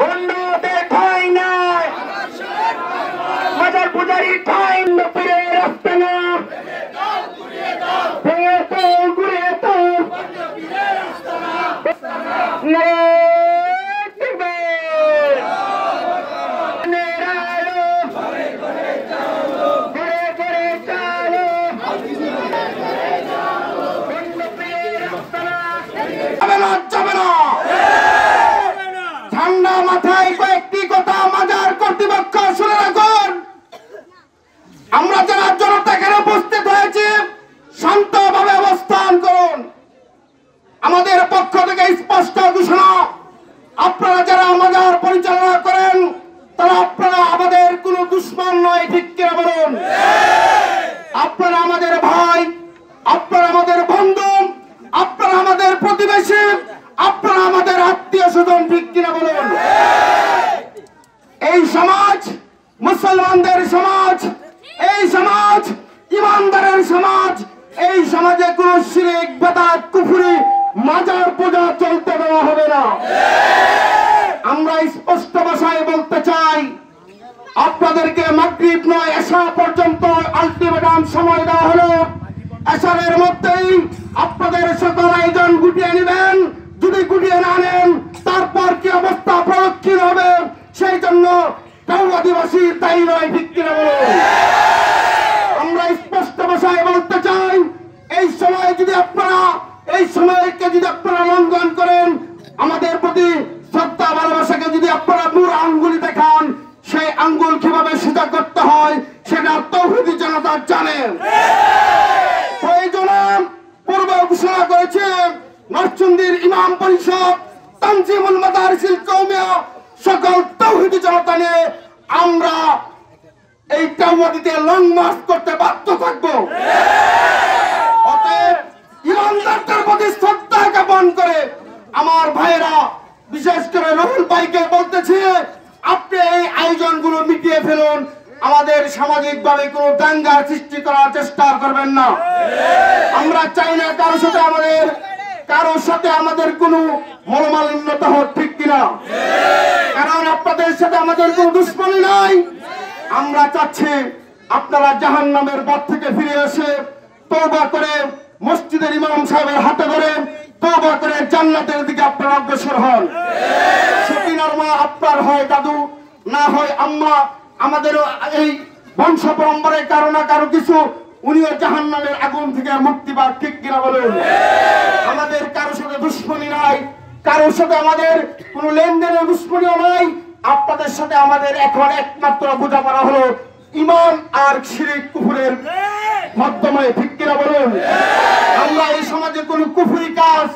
বন্ধুদের ঠাঁই নাই, মাজার পূজারি ঠাঁই নবীর আস্তানা, ভেঙে তো ঘুরে তো ঠান্ডা মাথায় কয়েকটি কথা মাজার কর্তৃপক্ষ শুনে রাখুন। আমরা যারা জনতা এখানে উপস্থিত হয়েছি শান্তভাবে অবস্থান করুন। আমাদের পক্ষ থেকে স্পষ্ট ঘোষণা, আপনারা যারা মাজার পরিচালনা করেন তারা আপনারা আমাদের কোনো দুশ্মন নয়, ঠিক কিনা বলুন? আপনারা আমাদের ভাই, আপনারা আমাদের বন্ধু, আপনারা আমাদের প্রতিবেশী, আপনারা আমাদের আত্মীয় স্বজন, ঠিক কিনা বলুন? এই সমাজ মুসলমানদের সমাজ, এই সমাজ ইমানদারের সমাজ, এই সমাজে কোন শিরক বেদাত কুফরি মাজার পূজা চলতে দেওয়া হবে না। আমরা স্পষ্ট ভাষায় বলতে চাই, আপনাদেরকে মাগরিব নয় এশা পর্যন্ত আলটিমেটাম সময় দেওয়া হলো। এশারের মধ্যেই আপনাদের সকল আয়োজন গুটিয়ে নেবেন। যদি গুটিয়ে না নেন তারপর কি অবস্থা প্রদক্ষিণ হবে, সেই জন্য কেউ আদিবাসী তাই নয়, ঠিক কিনা বলুন? আমরা স্পষ্ট ভাষায় বলতে চাই, এই সময় যদি আপনারা এই সময়কে যদি আপনারা লঙ্ঘন করেন, আমাদের প্রতি শ্রদ্ধা ভালোবাসাকে যদি আপনারা বুড়ো আঙ্গুলি দেখান, সেই আঙ্গুল কিভাবে সোজা করতে হয় সেটা তৌহিদি জনতা জানে। প্রয়োজনে পূর্বে ঘোষণা করেছে নরসিংদীর ইমাম পরিষদ, তানজিমুল মাদারিসিল কওমিয়া, সকল তৌহিদি জনতা নিয়ে আমরা এই টাউয়াদিতে লং মার্চ করতে বাধ্য থাকবো। অতএব ইমানদারদের প্রতি শ্রদ্ধা জ্ঞাপন করে আমার ভাইয়েরা, বিশেষ করে রুহুল ভাইকে বলতেছি, আপনি এই আয়োজনগুলো মিটিয়ে ফেলুন। আমাদের সামাজিক ভাবে কোনো দাঙ্গা সৃষ্টি করার চেষ্টা করবেন না। আমরা চাই না কারোর সাথে আমাদের কোনো মনোমালিন্যতা হোক, ঠিক কিনা? কারণ আপনাদের সাথে আমাদের কোনো দুশ্মনী নাই। আমরা চাচ্ছি আপনারা জাহান্নামের পথ থেকে ফিরে এসে তওবা করে মসজিদের ইমাম সাহেবের হাতে ধরে তওবা করে জান্নাতের দিকে আপনারা অগ্রসর হন। সকিনার মা আপনার হয় দাদু, না হয় আম্মা, আমাদেরও এই বংশ পরম্পরায় কারো না কারো কিছু উনিও জাহান্নামের আগুন থেকে মুক্তি পান, ঠিক কিনা বলুন? আমাদের কারোর সাথে দুশ্মনী নাই, কারোর সাথে আমাদের কোনো লেনদেনের দুশ্মনীও নাই। আপনাদের সাথে আমাদের এখন একমাত্র বোঝাপড়া হলো ঈমান আর শিরক কুফরের মাধ্যমে, ঠিক কিনা বলুন? আমরা এই সমাজে কোনো কুফরি কাজ,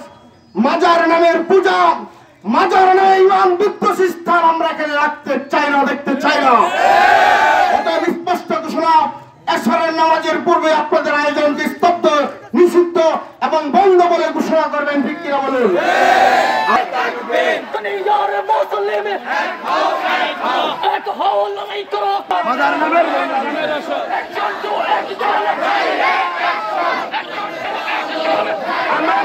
মাজার নামের পূজা, মাজার নামে ঈমান বিদ্বেষী স্থান আমরা এখানে রাখতে চাই না, দেখতে চাই না। এটা স্পষ্ট ঘোষণা, এশারের নামাজের পূর্বে আপনাদের আয়োজনকে স্তব্ধ, নিষিদ্ধ এবং বন্ধ বলে ঘোষণা করবেন, ঠিক কিনা বলুন? আমরা